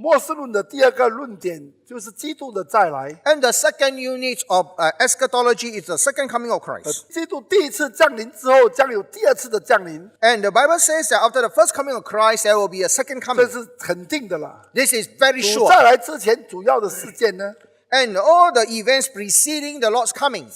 末世论的第二个论点就是基督的再来。 And the second unit of eschatology is the second coming of Christ. 基督第一次降临之后，将有第二次的降临， And the Bible says that after the first coming of Christ, there will be a second 这 coming. 是肯定的啦。 This is very 主 sure. 再来之前主要的事件呢， And all the events preceding the Lord's coming.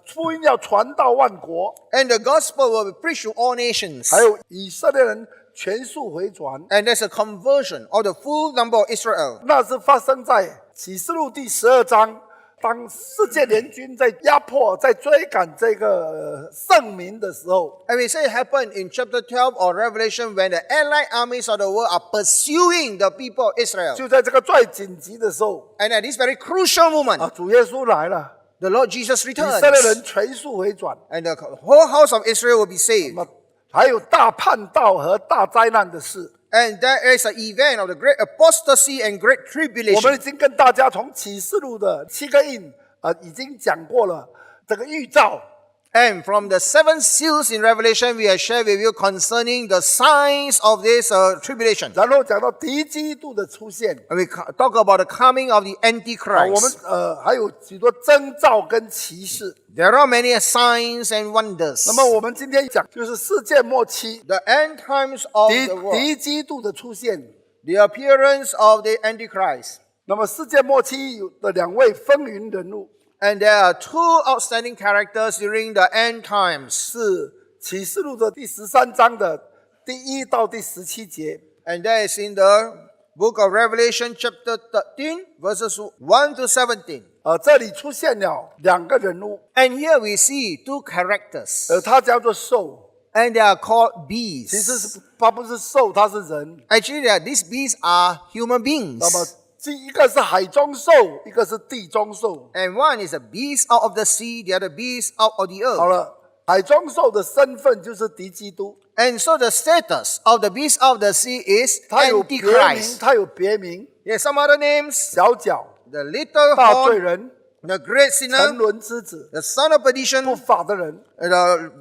福音要传到万国， And the gospel will be preached to all nations. 还有以色列人全数回转， And there's a conversion of the full number of Israel. 那是发生在启示录第12章。当世界联军在压迫、在追赶这个圣民的时候， And we say it happened in chapter 12 of Revelation when the allied armies of the world are pursuing the people of Israel. 就在这个最紧急的时候， And at this very crucial moment, 主耶稣来了， the Lord Jesus 以色列 returns. 人全数回转， And the whole house of Israel will be saved. 还有大叛道和大灾难的事。 And there is an event of the great apostasy and great 我们 tribulation. 已经跟大家从启示录的7个印已经讲过了这个预兆。 And from the 7 seals in Revelation, we have shared with you concerning the signs of this tribulation. 然后讲到敌基督的出现， And we talk about the coming of the 我们 Antichrist. 还有许多征兆跟启示。 There are many signs and wonders. 那么我们今天讲就是世界末期 The end times of the world. 敌基督的出现。 The appearance of the Antichrist. 那么世界末期有的2位风云人物 And there are 2 outstanding characters during the end times. 是启示录的第13章的第1到第17节。 And that is in the book of Revelation chapter 13 verses 1 to 17. 这里出现了2个人物， And here we see 2 characters. 他叫做兽， And they are called beasts. 其实他不是兽，他是人。 Actually, these beasts are human beings. 那么一个是海中兽，一个是地中兽。 And one is a beast out of the sea, the other beast out of the 好 earth. 了，海中兽的身份就是敌基督， And so the status of the beast out of the sea is 他有别名， Antichrist. 他有别名， There's some other names. 小脚、 The little 大罪 horn, 人、 the great 沉 sinner, 沦之子、 the son of 不 perdition, 法的人、 the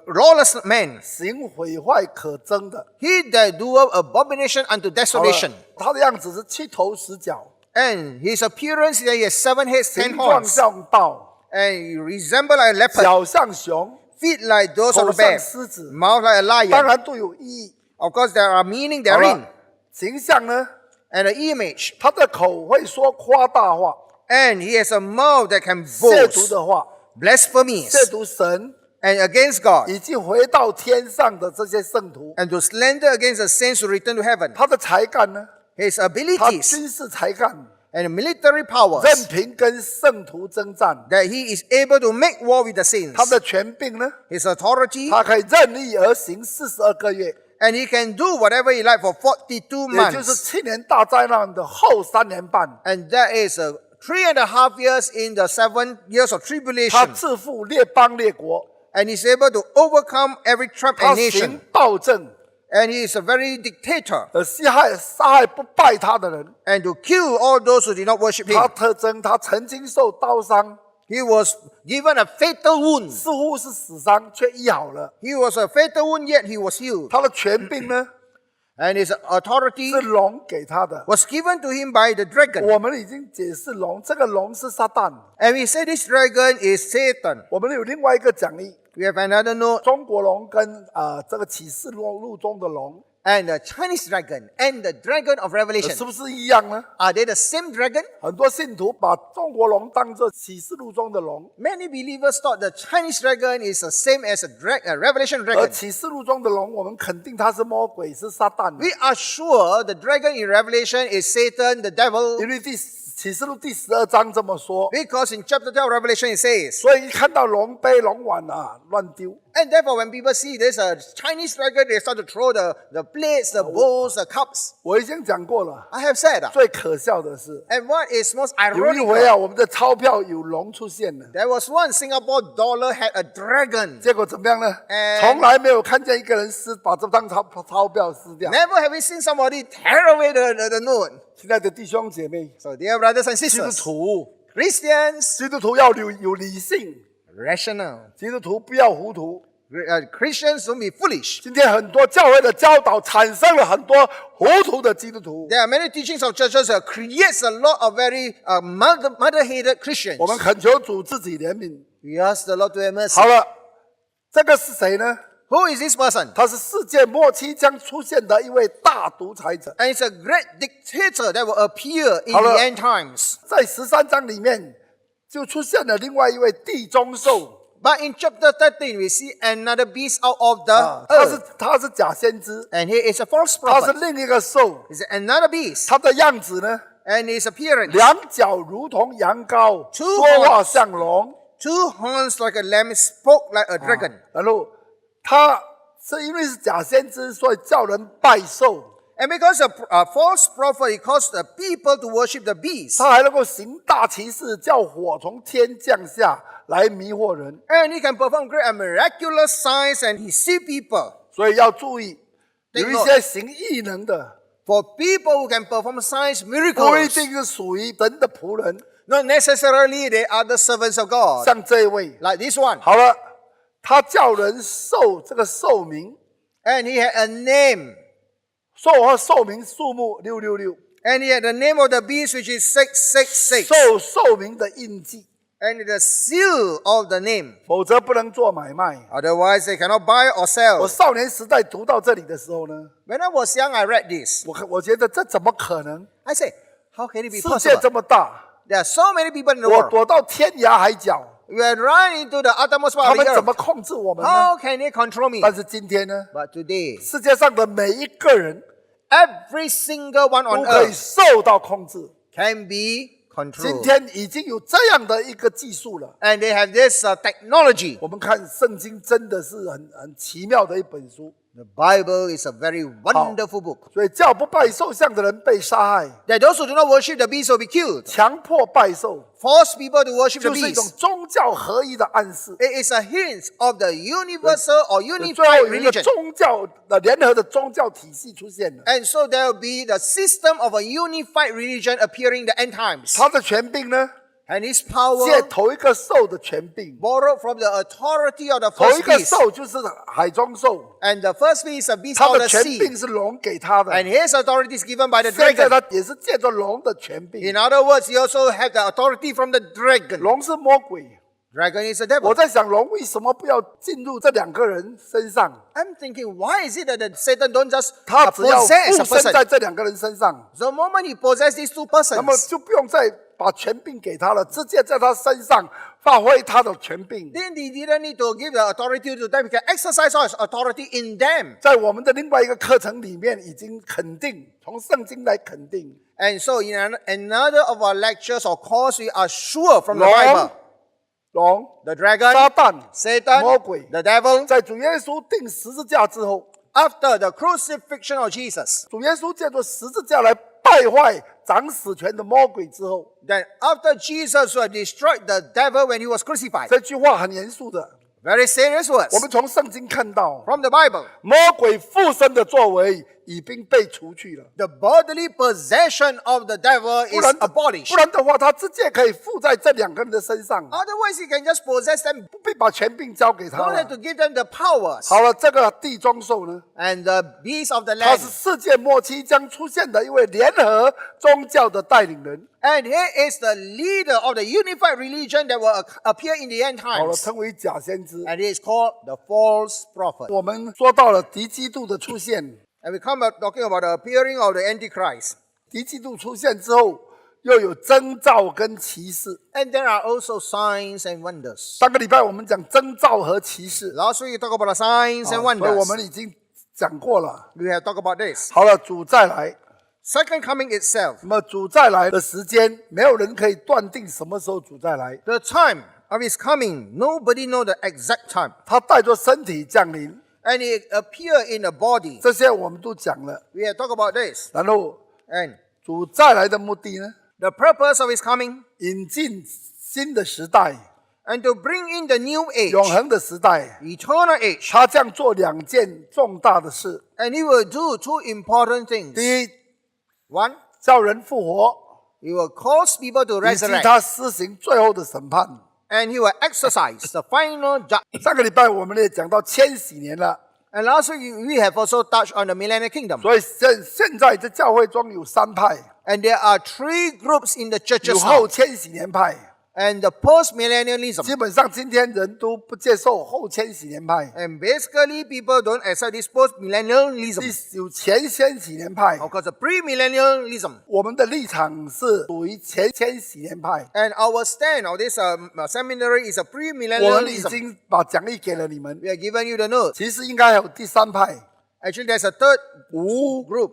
lawless man. 行毁坏可憎的。 He that doeth abomination unto 好了 desolation. 他的样子是7头10脚， And his appearance, that he has 7 heads, 10形状 horns. 像豹， And he resemble like a leopard, 脚像熊， feet like those of 口 a 像 bear, 狮子。 mouth like a 当 lion. 然都有意义。 Of course, there are meaning 好 therein. 了，形象呢， And the image. 他的口会说夸大话、 And he has a mouth that can 亵渎 boast, 的话， blasphemies, 亵渎神 and against God, 已经回到天上的这些圣徒。 and to slander against the saints who return to heaven. 他的才干呢， His 他 abilities 军事才干， and military powers, 任凭跟圣徒征战。 that he is able to make war with the saints. 他的权柄呢， His authority, 他可以任意而行42个月， and he can do whatever he like for 42也就是 months. 7年大灾难的后3年半。 And that is 3.5 years in the 7 years of 他 tribulation. 治覆列邦列国， And he's able to overcome every tribe 他 and 行 nation. 暴政， And he is a very dictator. 杀害不拜他的人。 And to kill all those who did not worship 他 him. 特征，他曾经受刀伤， He was given a fatal wound. 似乎是死伤，却医好了。 He was a fatal wound, yet he was healed. 他的权柄呢， And his authority 是龙给他的。 was given to him by the dragon. 我们已经解释龙，这个龙是撒旦。 And we say this dragon is Satan. 我们有另外一个讲义， We have another note. 中国龙跟这个启示录中的龙， And the Chinese dragon and the dragon of Revelation. 是不是一样呢？ Are they the same dragon? 很多信徒把中国龙当作启示录中的龙， Many believers thought the Chinese dragon is the same as a Revelation 而 dragon. 启示录中的龙，我们肯定它是魔鬼，是撒旦。 We are sure the dragon in Revelation is Satan, the devil, 因为启示录第12章这么说， because in chapter 12 Revelation it says. 所以一看到龙杯龙碗乱丢。 And therefore when people see this Chinese dragon, they start to throw the plates, the bowls, the cups. 我已经讲过了， I have said. 最可笑的是， And what is most 有一回 ironic, 我们的钞票有龙出现了， there was one Singapore dollar had a dragon. 结果怎么样呢？ And- 从来没有看见一个人把这张钞票撕掉。 Never have we seen somebody tear away the note. 亲爱的弟兄姐妹， So dear brothers and 基督 sisters, 徒， Christians, 基督徒要有理性， rational. 基督徒不要糊涂。Christians don't be foolish. 今天很多教会的教导产生了很多糊涂的基督徒。 There are many teachings of churches that creates a lot of very mother-hated Christians. 我们恳求主自己怜悯。 We ask the Lord to have mercy. 好了，这个是谁呢？ Who is this person? 他是世界末期将出现的一位大独裁者。 And it's a great dictator that will appear in 好了。 the end times. 在13章里面就出现了另外一位地中兽。 But in chapter 13, we see another beast out of the 他是假先知， and he is a false 他是 prophet. 另一个兽。 He's another beast. 他的样子呢， And his appearance. 两脚如同羊羔， Two 说话像龙。 Two horns like a lamb, spoke like a dragon. 然后他是因为是假先知，所以叫人拜兽。 And because a false prophet, he caused the people to worship the beast. 他还能够行大奇事，叫火从天降下来迷惑人。 And he can perform great and miraculous signs and he see people. 所以要注意， Take 有一些行异能的， For people who can perform signs, 不一 miracles, 定是属于神的仆人， not necessarily they are the servants of God. 像这一位。 Like this one. 好了，他叫人受这个寿名， And he had a name. 寿和寿名数目666， And he had the name of the beast, which is 666. 受寿名的印记， And the seal of the name. 否则不能做买卖。 Otherwise, they cannot buy or 我 sell. 少年时代读到这里的时候呢， When I was young, I read this. 我觉得这怎么可能？ I say, how can it be 世界这 possible? 么大， There are so many people in the 我 world. 躲到天涯海角， We are running into the uttermost 他 part of 们 the 怎么 earth. 控制我们呢？ How can they control me? 但是今天呢， But today, 世界上的每一个人 every single one 都 on 可以 earth 受到控制。 can be 今 controlled. 天已经有这样的一个技术了。 And they have this technology. 我们看圣经真的是很奇妙的一本书， The Bible is a very wonderful book. 所以叫不拜兽像的人被杀害， That those who do not worship the beast will be killed. 强迫拜兽 Force people to worship the 就是一种 beast. 宗教合一的暗示。 It is a hint of the universal or 最后 unified 有一个 religion. 宗教的联合的宗教体系出现了， And so there will be the system of a unified religion appearing in the end times. 他的权柄呢， And his power 借头一个兽的权柄， borrowed from the authority of the 头一 first 个 beast. 兽就是海中兽， And the first beast is a beast 他 of 的 the 权 sea. 柄是龙给他的， And his authority is given by the 现在 dragon. 他也是借着龙的权柄 In，other words, he also have the authority from the dragon. 龙是魔鬼。 Dragon is a 我 devil. 在想，龙为什么不要进入这两个人身上？ I'm thinking, why is it that Satan don't just 他只要 possess a 附身在 person? 这两个人身上， The moment he possesses these two 那么 persons, 就不用再把权柄给他了，直接在他身上发挥他的权柄。 then he didn't need to give the authority to them. He can exercise his authority in them. 在我们的另外一个课程里面，已经肯定从圣经来肯定， And so in another of our lectures or course, we are sure from the 龙 Bible. 龙 The dragon, 撒旦 Satan, 魔鬼 the devil, 在主耶稣钉十字架之后， after the crucifixion of Jesus, 主耶稣借着十字架来败坏掌死权的魔鬼之后， then after Jesus destroyed the devil when he was crucified, 这句话很严肃的。 very serious 我 words 们从圣经看到， from the Bible. 魔鬼附身的作为已经被除去了。 The bodily possession of the devil 不 is 然 abolished. 不然的话，他直接可以附在这两个人的身上， Otherwise, he can just possess them. 不必把权柄交给他 Don't 了 have to give them the powers. 好了，这个地中兽呢， And the beast of the 他 land. 是世界末期将出现的一位联合宗教的带领人。 And he is the leader of the unified religion that will appear in the end 好了， times. 称为假先知。 And he is called the false prophet. 我们说到了敌基督的出现， And we come up talking about the appearing of the Antichrist. 敌基督出现之后，又有征兆跟启示。 And there are also signs and wonders. 上个礼拜我们讲征兆和启示， Last week we talked about the signs and 所以我 wonders. 们已经讲过了。 We have talked about this. 好了，主再来。 Second coming itself. 那么主再来的时间，没有人可以断定什么时候主再来。 The time of his coming, nobody know the exact time. 他带着身体降临， And he appear in a body. 这些我们都讲了。 We have talked about this. 然后 And 主再来的目的呢， the purpose of his coming 引进新的时代， and to bring in the new age, 永恒的时代。 eternal age. 他将做两件重大的事： And he will do two important things. 第一， One, 叫人复活， he will cause people to 以及 resurrect. 他施行最后的审判。And he will exercise the final judgment. 上个礼拜我们也讲到千禧年了， And last week we have also touched on the millennial kingdom. 所以现在在教会中有3派， And there are 3 groups in the 有 churches 后 now. 千禧年派， And the post-millennialism. 基本上今天人都不接受后千禧年派， And basically people don't accept this post-millennialism. 有前千禧年派， Of course, the pre-millennialism. 我们的立场是属于前千禧年派。 And our stand of this seminary is a 我们已 pre-millennialism. 经把讲义给了你们， We are giving you the notes. 其实应该还有第3派， Actually, there's a third 无 group,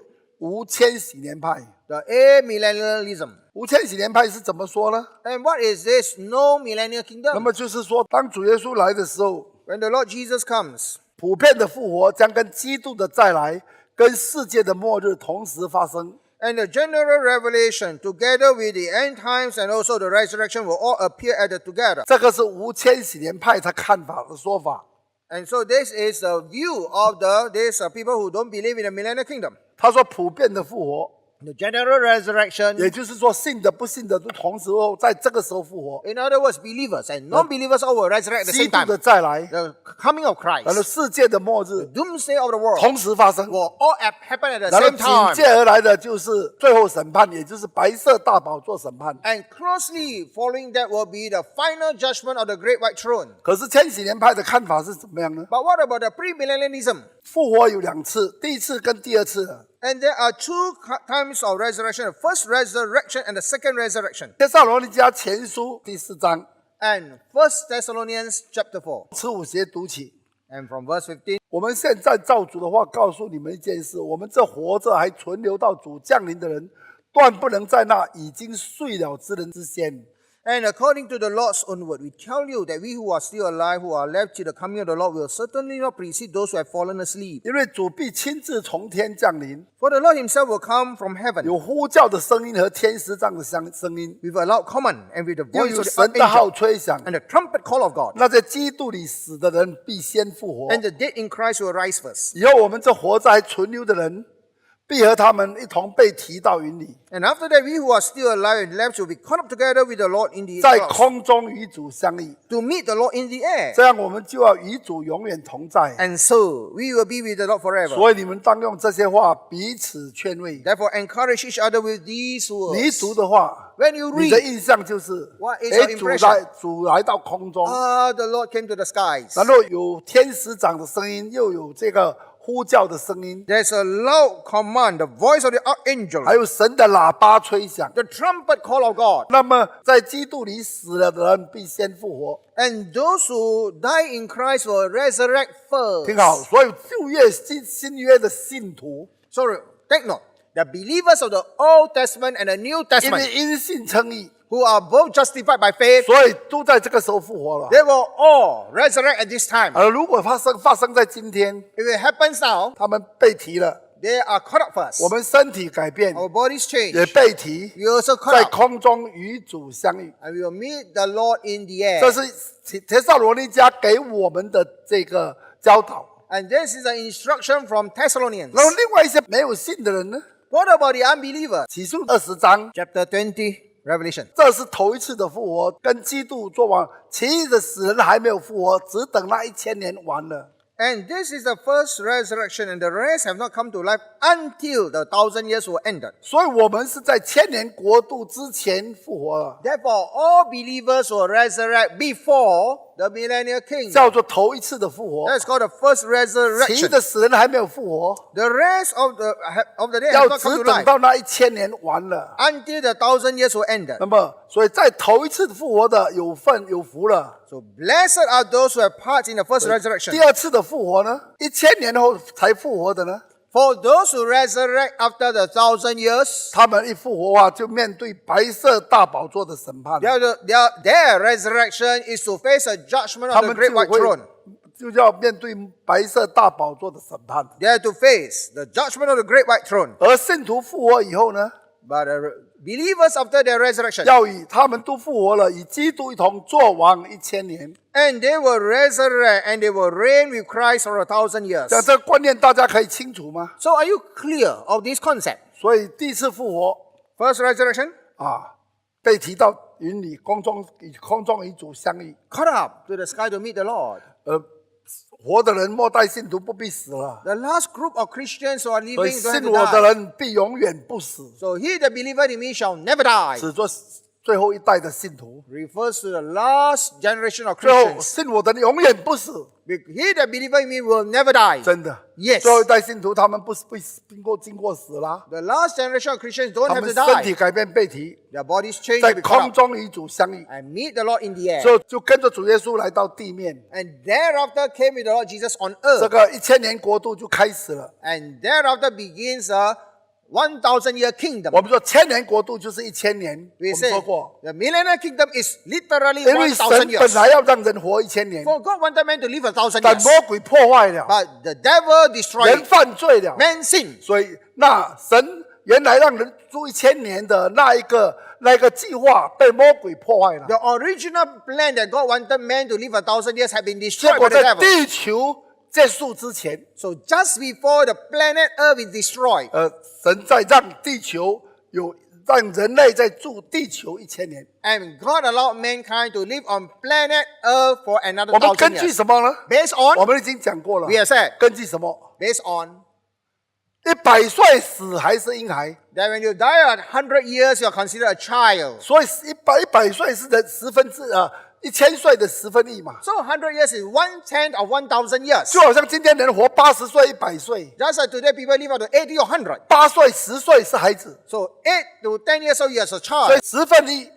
千禧年派。 the amillennialism. 无千禧年派是怎么说呢？ And what is this no millennial 那 kingdom? 么就是说，当主耶稣来的时候， When the Lord Jesus comes, 普遍的复活将跟基督的再来、跟世界的末日同时发生。 and the general revelation, together with the end times and also the resurrection, will all appear added together. 这个是无千禧年派他看法的说法。 And so this is the view of these people who don't believe in the millennial kingdom. 他说，普遍的复活， The general resurrection, 也就是说，信的不信的都同时在这个时候复活。 in other words, believers and non-believers all will resurrect at the 基 same 督 time. 的再来， The coming of 然后 Christ, 世界的末日 doomsday of the world, 同时发生。 will all happen at the 然后 same 紧 time. 接而来的就是最后审判，也就是白色大宝座审判。 And closely following that will be the final judgment of the great white throne. 可是千禧年派的看法是怎么样呢？ But what about the pre-millennialism? 复活有2次，第一次跟第二次。 And there are 2 times of resurrection, the first resurrection and the second resurrection. 帖撒罗尼迦前书第4章And 1 Thessalonians chapter 4. 15节读起。 And from verse 15. 我们现在照主的话告诉你们一件事：我们这活着还存留到主降临的人，断不能在那已经睡了之人之先。 And according to the Lord's own word, we tell you that we who are still alive, who are left till the coming of the Lord, will certainly not precede those who have fallen asleep. 因为主必亲自从天降临， For the Lord himself will come from heaven 有呼叫的声音和天使长的声音， with a loud command and with the 又 voice 有 of the 神的号 archangel 吹响。 and the trumpet call of God. 那在基督里死的人必先复活， And the dead in Christ will rise first. 以后我们这活着还存留的人，必和他们一同被提到云里， And after that, we who are still alive and left will be caught up together with the Lord in the 在 clouds 空中与主相遇。 to meet the Lord in the air. 这样我们就要与主永远同在。 And so we will be with the Lord forever. 所以你们当用这些话彼此劝慰。 Therefore, encourage each other with these 你 words. 读的话， When you 你的 read, 印象就是： What is your 主 impression? 主来到空中， the Lord came to the skies. 然后有天使长的声音，又有这个呼叫的声音， There's a loud command, the voice of the 还 archangel, 有神的喇叭吹响。 the trumpet call of God. 那么，在基督里死了的人必先复活。 And those who die in Christ will resurrect 听好， first. 所有旧约、新约的信徒， So take note, the believers of the Old Testament and the New 因 Testament 为因信称义， who are both justified by faith, 所以都在这个时候复活了。 they will all resurrect at this time. 如果发生在今天， If it happens now, 他们被提了， they are caught up 我 first. 们身体改变， Our bodies 也 change. 被提， We also 在 caught up. 空中与主相遇。 And we will meet the Lord in the 这 air. 是帖撒罗尼迦给我们的这个教导。 And this is an instruction from Thessalonians. 然后另外一些没有信的人呢？ What about the unbeliever? 启示录20章， Chapter 20, Revelation. 这是头一次的复活，跟基督作王，其余的死人还没有复活，只等那1000年完了。 And this is the first resurrection, and the rest have not come to life until the 1,000 years were ended. 所以我们是在千年国度之前复活了， Therefore, all believers will resurrect before the millennial kingdom. 叫做头一次的复活。 That's called the first 其余 resurrection. 的死人还没有复活， The rest of the day 要 have not 只 come to 等 life 到那1000年完了。 until the 1,000 years were ended. 那么，所以在头一次复活的有份有福了。 So blessed are those who have part in the first resurrection. 第二次的复活呢？1000年后才复活的呢？ For those who resurrect after the 1,000 years, 他们一复活啊，就面对白色大宝座的审判。 their resurrection is to face a judgment 他 of the 们 great 就 white 会 throne. 就要面对白色大宝座的审判。 They have to face the judgment of the great white throne. 而信徒复活以后呢， But believers after their resurrection, 要与他们都复活了，与基督一同作王1000年。 and they will resurrect and they will reign with Christ for 1,000 years. 这个观念大家可以清楚吗？ So are you clear of this concept? 所以第一次复活 First resurrection, 啊，被提到与空中与主相遇。 caught up to the sky to meet the Lord. 活的人末代信徒不必死了， The last group of Christians who are 所以 living don't have 信 to 我的 die. 人必永远不死， So he that believeth in me shall never die. 指着最后一代的信徒。 Refers to the last generation of 最后 Christians. 信我的人永远不死， He that believeth in me will never die. 真的。 Yes. 最后一代信徒他们不是被经过死了， The last generation of Christians don't 他 have 们 to 身体 die. 改变被提， Their bodies change 在 and be caught 空 up 中与主相遇， and meet the Lord in the air. 就跟着主耶稣来到地面。 And thereafter came with the Lord Jesus on 这 earth. 个1000年国度就开始了。 And thereafter begins a 1,000-year kingdom. 我们说1000年国度就是1000年， We 我们 say 说过， the millennial kingdom is literally 因为神 1,000 本 years. 来要让人活1000年， For God wanted man to live 1,000但 years. 魔鬼破坏了， But the devil 人 destroyed 犯罪了， man sin. 所以那神原来让人住1000年的那一个计划被魔鬼破坏了。 The original plan that God wanted man to live 1,000 years had been 结 destroyed 果 by the 在 devil. 地球结束之前， So just before the planet Earth is destroyed, 神在让地球让人类在住地球1000年。 and God allowed mankind to live on planet Earth for another 我们 1,000根据 years. 什么呢？ Based 我 on, 们已经讲过了 we。have said, 根据什么？ based on 100岁死还是婴孩？ that when you die at 100 years, you are considered a child. 所以100岁是人1000岁的1/10嘛。 So 100 years is 1/10 of 1,000 years. 就好像今天人活80岁、100岁， Just like today, people live up to 80 or 100. 8岁、10岁是孩子， So 8 to 10 years old, you are a 所以 child. 1/10，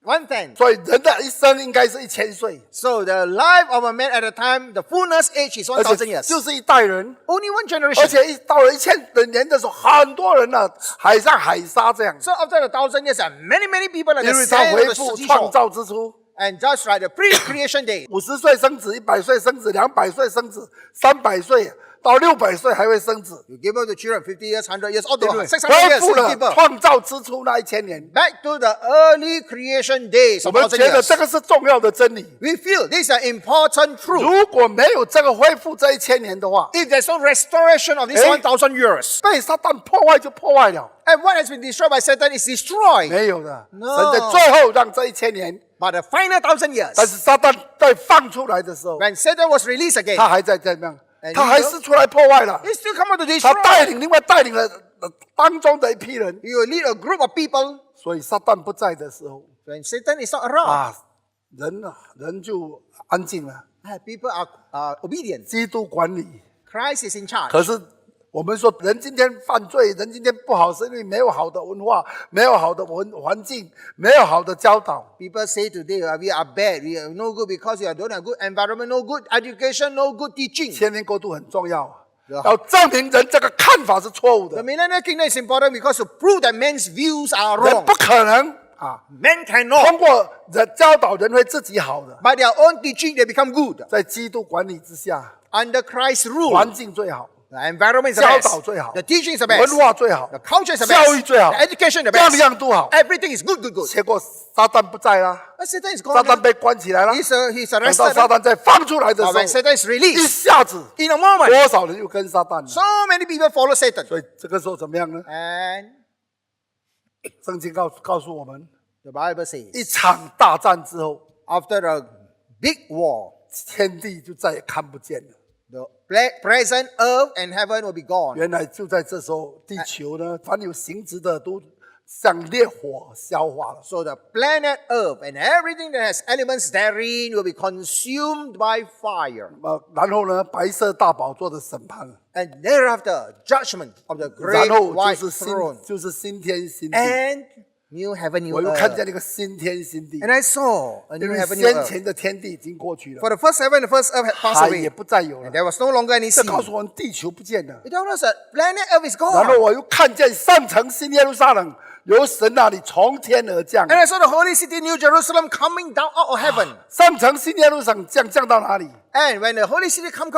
1/10. 所以人的一生应该是1000岁， So the life of a man at a time, the fullness age is 而 1,000 且 years. 就是一代人。 Only one 而 generation. 且到了1000年的时候，很多人呢、海上海沙这样， So after 1,000 years, many people at 因 the 为他 sand 恢 of the 复 sea 创 shore. 造之初。 And just like the pre-creation day, 50岁生子，100岁生子，200岁生子，300岁到600岁还会生子， you give birth to children 50 years, 100 years, all 对 to 不对？ 600 years, 恢复 you 了 give birth. 创造之初那1000年， Back to the early creation days 我 of 们 1,000觉得 years. 这个是重要的真理。 We feel this is an important truth. 如果没有这个恢复这1000年的话， If there's no restoration of these 哎 1,000 years, 被撒旦破坏就破坏了， and what has been destroyed by Satan is destroyed. 没有的。 No 神在最后让这1000年， But the final 1,000 years, 但是撒旦在放出来的时候， when Satan was released again, 他还在怎么样？ And 他还是出来破坏了。 he still come out to 他 destroy. 另外带领了当中的一批人， He will lead a group of people. 所以撒旦不在的时候 When Satan is not around, 啊，人就安静了。 people are obedient. 基督管理， Christ is in charge. 可是我们说人今天犯罪，人今天不好，是因为没有好的文化，没有好的环境，没有好的教导。 People say today we are bad, we are no good because we don't have good environment, no good education, no good teaching. 千年国度很重要， Yeah. 要证明人这个看法是错误 The 的， millennial kingdom is important because to prove that men's views are 人 wrong. 不可能啊， Men cannot. 通过人教导人会自己好的， By their own teaching, they become good. 在基督管理之下， Under Christ's rule, 环境最好， the environment is the 教 best. 导最好， The teaching is the 文 best. 化最好 The，culture is the 教育 best. 最好， The education is the 样 best. 样都好。 Everything is good. 结果撒旦不在啦， But Satan is 撒 gone. 旦被关起来了。 He's 等到 arrested. 撒旦再放出来的 But 时 when 候， Satan is 一 released, 下子 in a moment, 多少人又跟撒旦了？ so many people follow Satan. 所以这个时候怎么样呢？ And 圣经告诉我们， the Bible says, 一场大战之后， after a big war, 天地就再也看不见了。 the present earth and heaven will be gone. 原来就在这时候，地球呢，凡有形质的都像烈火消化了。 So the planet earth and everything that has elements therein will be consumed by fire. 然后呢，白色大宝座的审判， And thereafter, judgment of the 然 great 后 white 就是 throne. 新天新地。 And new heaven, new 我又看见 earth. 那个新天新地， And I saw a 因 new 为 heaven, new 先 earth. 前的天地已经过去了， For the first heaven and the first earth had passed 海也 away. 不再有了 And。there was no longer any 这 sea. 告诉我们地球不见了。 It told us that planet earth is 然后 gone. 我又看见上城新耶路撒冷由神那里从天而降。 And I saw the holy city, New Jerusalem, coming down out of heaven. 上城新耶路撒冷降到哪里？ And when the holy city come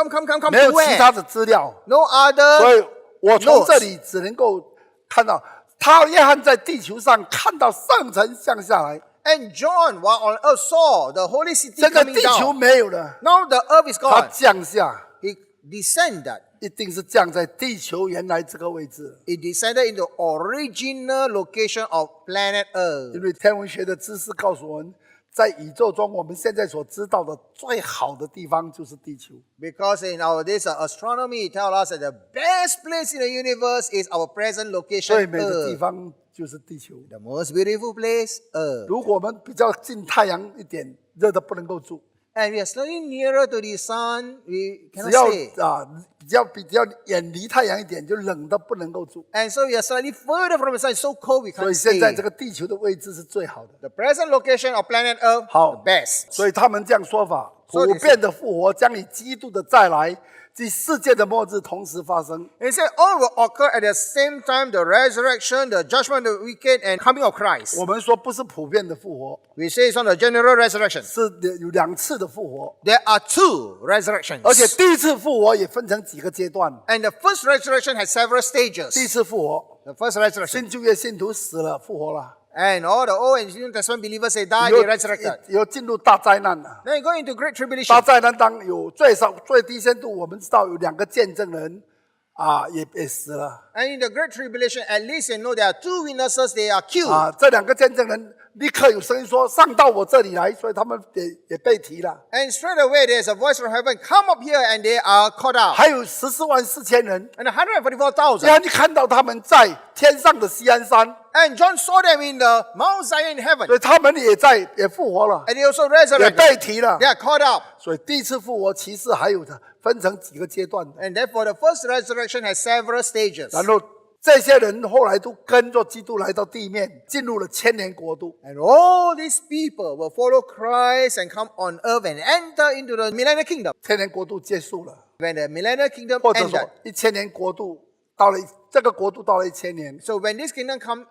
没 to 有其他 where? 的资料， No 所 other. 以我从这里只能够看到，他约翰在地球上看到上城降下来， And John, while on earth, saw the holy city 现在 coming 地球 down. 没有了， Now the earth is 他 gone. 降下， He descended. 一定是降在地球原来这个位置。 It descended into original location of planet 因 Earth. 为天文学的知识告诉我们，在宇宙中我们现在所知道的最好的地方就是地球。 Because in our days of astronomy, it tells us that the best place in the universe is our present 最 location 美的地 Earth. 方就是地球。 The most beautiful place, Earth. 如果我们比较近太阳一点，热的不能够住； And we are slightly nearer to the sun, we 只 cannot 要 stay. 比较远离太阳一点，就冷的不能够住。 And so we are slightly further from the sun, it's so cold we 所 can't 以现在 stay. 这个地球的位置是最好的。 The present location of planet Earth, 好 the best. 所以他们这样说法： So 普遍的复活将与基督的再来及世界的末日同时发生。 It said all will occur at the same time, the resurrection, the judgment of the wicked, and coming of Christ. 我们说不是普遍的复活， We say it's on the general resurrection. 是有2次的复活， There are 2 resurrections. 而且第一次复活也分成几个阶段。 And the first resurrection has several 第一 stages. 次复活， The first resurrection. 新旧约信徒死了，复活了， And all the Old and New Testament believers, they die, 以后 they resurrected. 以后进入大灾难了。 Then you go into great 大 tribulation. 灾难当有最低限度，我们知道有2个见证人也死了 And in the great tribulation, at least you know there are 2 witnesses, they are killed. 这2个见证人立刻有声音说上到我这里来，所以他们也被提了。 And straight away there's a voice from heaven, come up here, and they are caught out. 还有144000人， And 144,000. 然后你看到他们在天上的锡安山， And John saw them in the Mount Zion in heaven. 所以他们也复活了， And they also 也 resurrected. 被提了 They。are caught up. 所以第一次复活其实还有的分成几个阶段的， And therefore the first resurrection has several stages. 然后这些人后来都跟着基督来到地面，进入了千年国度。 And all these people will follow Christ and come on earth and enter into the millennial kingdom. 千年国度结束了， When the millennial kingdom 或者说 ended. 1000年国度到了，这个国度到了1000年， So when this kingdom comes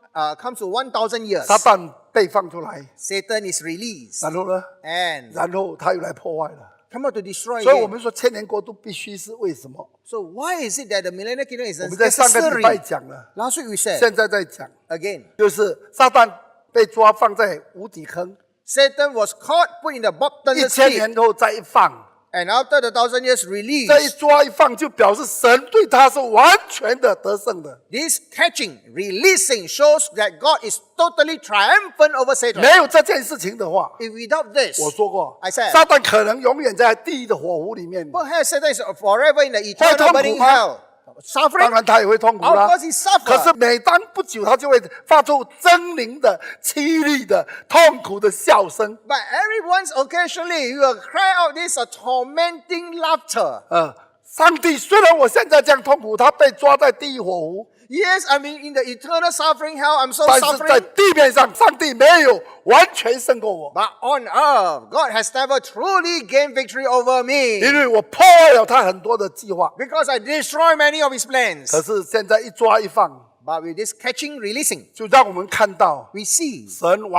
to 1,000 years, 撒旦被放出来， Satan is released 然后呢， and 然后他又来破坏了。 come out to destroy 所以我 again. 们说千年国度必须是为什么？ So why is it that the millennial kingdom is 我们在上个礼拜 necessary? 讲了， Last week we said 现在在讲， again, 就是撒旦被抓放在无底坑， Satan was caught, put in the bottomless 1000 pit, 年后再一放。 and after the 1,000 years 这一 released. 抓一放，就表示神对他是完全的得胜的， This catching, releasing shows that God is totally triumphant over Satan. 没有这件事情的话， If without this, 我说过 I said 撒旦可能永远在地狱的火湖里面， perhaps Satan is forever in the 会 eternal 痛苦 burning 吗？ hell. 当 Suffering? 然他也会痛苦 Of 啦 course he suffer. 可是每当不久，他就会发出狰狞的、凄厉的、痛苦的笑声。 But every once occasionally you will cry out this tormenting laughter. 上帝虽然我现在这样痛苦，他被抓在地狱火湖， Yes, I mean in the eternal suffering hell, I'm so 但是在 suffering. 地面上，上帝没有完全胜过我， But on earth, God has never truly gained victory over me. 因为我破坏了他很多的计划。 Because I destroy many of his plans. 可是现在一抓一放， But with this catching, releasing, 就让我们看到 we see 神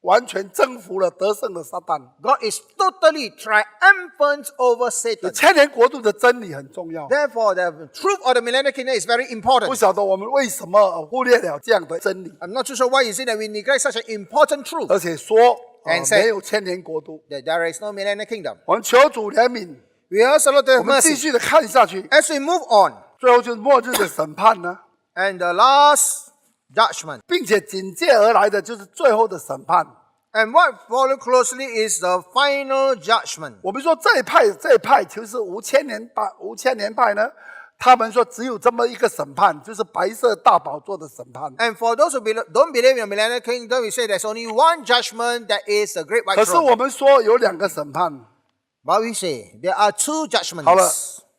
完全征服了得胜的撒旦。 God is totally triumphant over Satan. 千年国度的真理很重要， Therefore, the truth of the millennial kingdom is very 不 important. 晓得我们为什么忽略了这样的真理， I'm not too sure why is it that we neglect such an important truth 而且说 And say- 没有千年国度。 that there is no millennial kingdom. 我们求主怜悯， We ask the Lord to 我 have 们继 mercy. 续的看下去， As we move on, 最后就是末日的审判呢， and the last judgment. 并且紧接而来的就是最后的审判。 And what follows closely is the final judgment. 我们说这一派就是无千年派呢，他们说只有这么一个审判，就是白色大宝座的审判。 And for those who don't believe in the millennial kingdom, we say there's only one judgment, that is the great white 可是 throne. 我们说有2个审判。 But we say there are 2 judgments. 好了，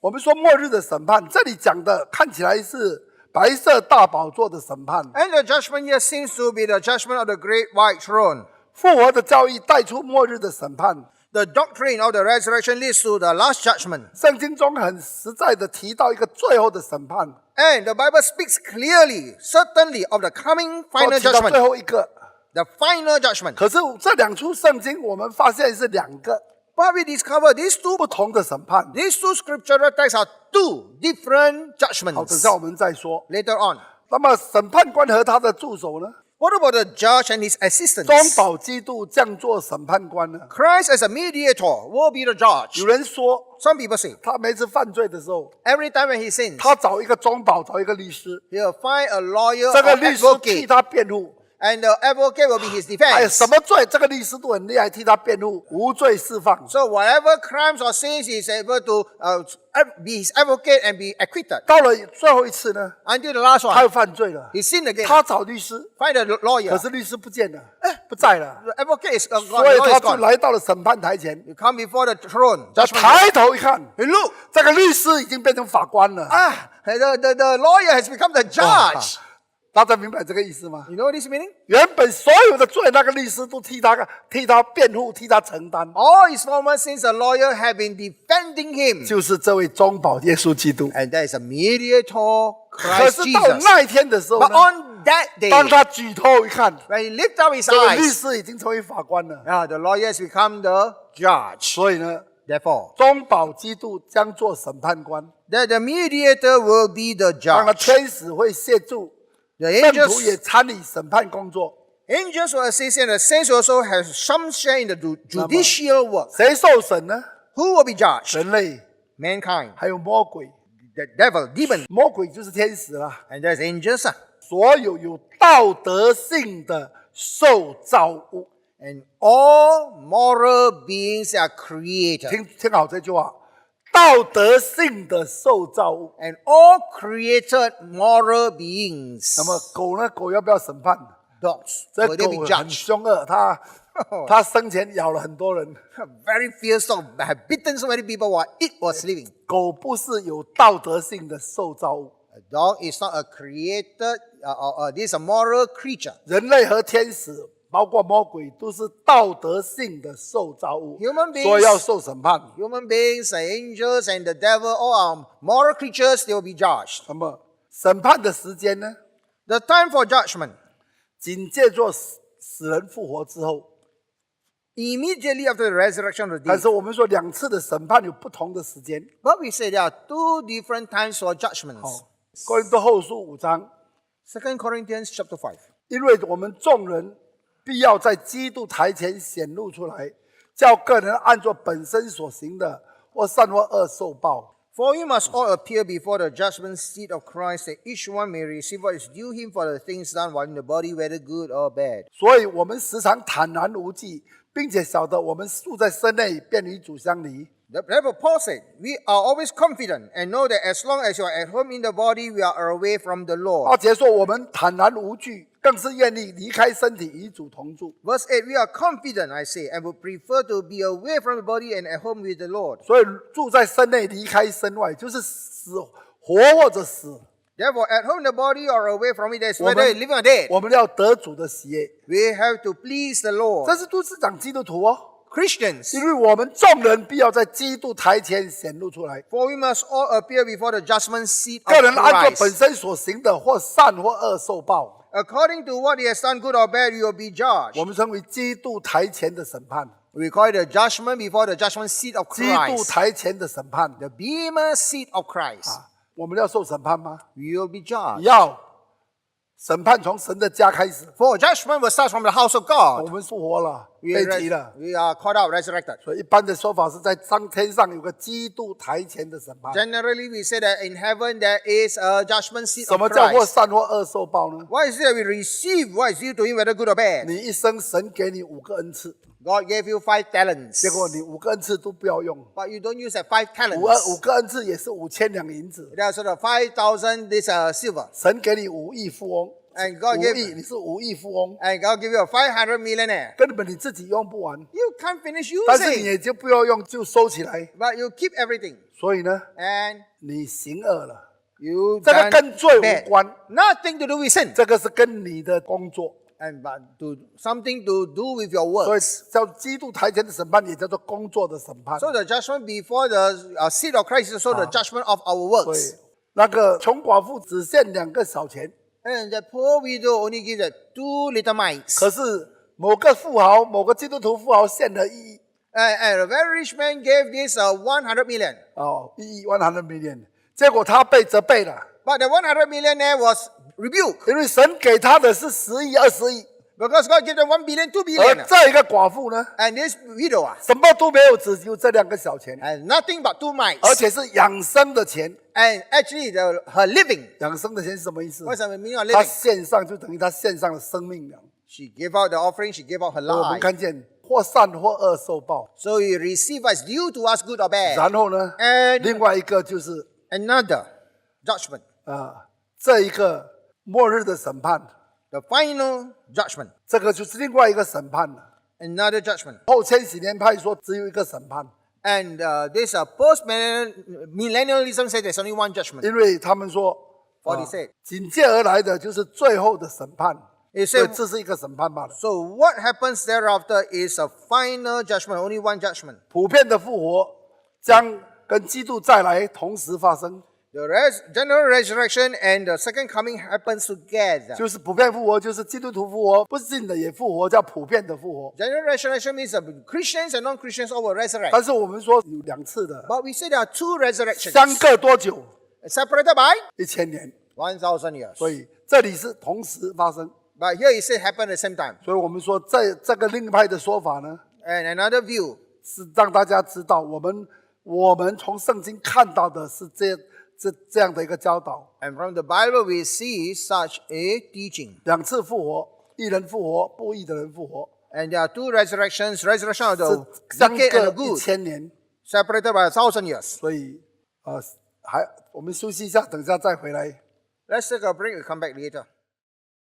我们说末日的审判，这里讲的看起来是白色大宝座的审判。 And the judgment here seems to be the judgment of the great white throne. 复活的教义带出末日的审判。 The doctrine of the resurrection leads to the last judgment. 圣经中很实在的提到一个最后的审判， And the Bible speaks clearly, certainly, of the coming 都 final 提到最 judgment. 后一个。 The final judgment. 可是这2处圣经，我们发现是2个 But we discover these 不同的审判。 two scriptural texts are 2 different 好，等 judgments. 下我们再说。 Later on. 那么审判官和他的助手呢？ What about the judge and his 中 assistants? 保基督降作审判官呢？ Christ as a mediator will be the judge. 有人说， Some people say, 他每次犯罪的时候， every time when he sins, 他找一个中保，找一个律师， he'll find a lawyer 这 or 个律师替 advocate, 他辩护。 and the advocate will be his 哎， defense. 什么罪，这个律师都很厉害，替他辩护，无罪释放。 So whatever crimes or sins, he is able to be his advocate and be acquitted. 到了最后一次呢， Until the last 他又 one, 犯罪了， he sinned again. 他找律师， Find a 可 lawyer. 是律师不见了，不在了， The advocate is gone. 所以 The lawyer 他 is 就 gone. 来到了审判台前。 You come before the throne. 他 Judgment. 抬头一看， You look. 这个律师已经变成法官了。 The lawyer has become the judge. 大家明白这个意思吗？ You know this meaning? 原本所有的罪，那个律师都替他辩护，替他承担， All his former sins, the lawyer have been defending him. 就是这位中保耶稣基督。 And there is a mediator, 可 Christ 是到 Jesus. 那一天的时候 But 呢， on that 当 day, 他举头一看， when he lifted up his 这个律 eyes, 师已经成为法官了。 the lawyer has become the judge. 所以呢， Therefore, 中保基督将做审判官， the mediator will be the 当然 judge. 天使会协助， The 圣徒也 angels, 参与审判工作。 angels will assist, and the saints also have some share in the judicial work. 谁受审呢？ Who will be judged? 人类， Mankind, 还有魔鬼。 the devil, demon, 魔鬼就是天使啦， and there's angels. 所有有道德性的受造物。 And all moral beings are created. 听好这句话，道德性的受造物。 And all created moral beings. 那么狗呢？狗要不要审判？ Dogs, 这 will they be 狗很 judged? 凶恶，它生前咬了很多人。 Very fierce dog, have bitten so many people while it was living. 狗不是有道德性的受造物， A dog is not a created, this is a moral creature. 人类和天使，包括魔鬼，都是道德性的受造物， Human beings- 所以要受审判。 Human beings, the angels, and the devil, all are moral creatures, they will be judged. 那么审判的时间呢？ The time for judgment, 紧接着死人复活之后。 immediately after the resurrection of the 但 dead. 是我们说两次的审判有不同的时间。 But we say there are two different times for judgments. 哥林多后书5章， 2 Corinthians chapter 5. 因为我们众人必要在基督台前显露出来，叫个人按照本身所行的，或善或恶受报。 For we must all appear before the judgment seat of Christ, that each one may receive what is due him for the things done while in the body, whether good or bad. 所以我们时常坦然无忌，并且晓得我们住在身内，便与主相离。 Therefore, Paul said, we are always confident and know that as long as you are at home in the body, we are away from the Lord. 而且说我们坦然无惧，更是愿意离开身体与主同住。 Verse 8, we are confident, I say, and would prefer to be away from the body and at home with the Lord. 所以住在身内，离开身外，就是死活或者死。 Therefore, at home in the body or away from it, that's 我 whether 们 living or dead. 我们要得主的喜悦， We have to please the 这 Lord. 是都是讲基督徒哦。 Christians, 因为我们众人必要在基督台前显露出来， for we must all appear before the judgment seat 个 of 人按照本 Christ. 身所行的，或善或恶受报。 According to what he has done, good or bad, you will be judged. 我们称为基督台前的审判， We call it the judgment before the judgment seat of 基督 Christ. 台前的审判。 The bema seat of Christ. 我们要受审判吗？ We will be judged. 要。审判从神的家开始， For judgment will start from the house of 我 God. 们复活了， We 被 are, 提了。 we are caught out, resurrected. 所以一般的说法是在天上有个基督台前的审判。 Generally, we say that in heaven there is a judgment seat 什 of 么叫或 Christ. 善或恶受报呢？ Why is it that we receive what is due to him, whether good or bad? 你一生神给你5个恩赐， God gave you 5 talents. 结果你5个恩赐都不要用。 But you don't use that 5 5 talents. 个恩赐也是5000两银子， There's sort of 5,000 this silver. 神给你5亿富翁， And God 5 gave 亿，你是5亿富翁， and God give you a 500 millionaire. 根本你自己用不完， You can't finish 但是你 using, 也就不要用，就收起来。 but you keep everything. 所以呢， And 你行恶了， you 这个 done 跟罪无 bad. 关， Nothing to do with sin. 这个是跟你的工作。 And but to something to do with your 所以 works. 叫基督台前的审判，也叫做工作的审判。 So the judgment before the seat of Christ is also the judgment of our 所以 works. 那个穷寡妇只献2个小钱， And the poor widow only gives 2 little mites. 可是某个富豪，某个基督徒富豪献了1亿。 And a very rich man gave this 100 million. 1 亿100 million，结果他被责备了。 But the 100 millionaire was rebuke. 因为神给他的是10亿、20亿， Because God gave them 1 billion, 2而 billion. 这一个寡妇呢， And this widow 什么都没有，只有这2个小钱， has nothing but 2 mites. 而且是养生的钱。 And actually, her living. 养生的钱是什么意思？ What's the meaning of 他 living? 献上就等于他献上了生命了。 She gave out the offering, she gave out her 我们 life. 看见或善或恶受报， So you receive what's due to us, good or bad. 然后呢， And 另外一个就是 another judgment. 这一个末日的审判， The final judgment. 这个就是另外一个审判了。 Another judgment. 后千禧年派说只有一个审判， And this post-millennialism said there's only one judgment. 因为他们说， For they said. 紧接而来的就是最后的审判， It 所以 said, 这是一个审判罢了。 so what happens thereafter is a final judgment, only one judgment. 普遍的复活将跟基督再来同时发生， The general resurrection and the second coming happens together. 就是普遍复活，就是基督徒复活，不信的也复活，叫普遍的复活。 General resurrection means that Christians and non-Christians all will resurrect. 但是我们说有2次的， But we say there are 2 resurrections. 相隔多久Separated by ？1000年， 1,000 years. 所以这里是同时发生。 But here it says happen at the same time. 所以我们说，在这个另一派的说法呢， And another view, 是让大家知道，我们从圣经看到的是这样的一个教导。 and from the Bible we see such a teaching. 2次复活，义人复活，不义的人复活， And there are 2 resurrections, resurrection of the 是相 wicked and 隔 the good, 1000年。 separated by 1,000 years. 所以我们休息一下，等一下再回来。 Let's take a break and come back later.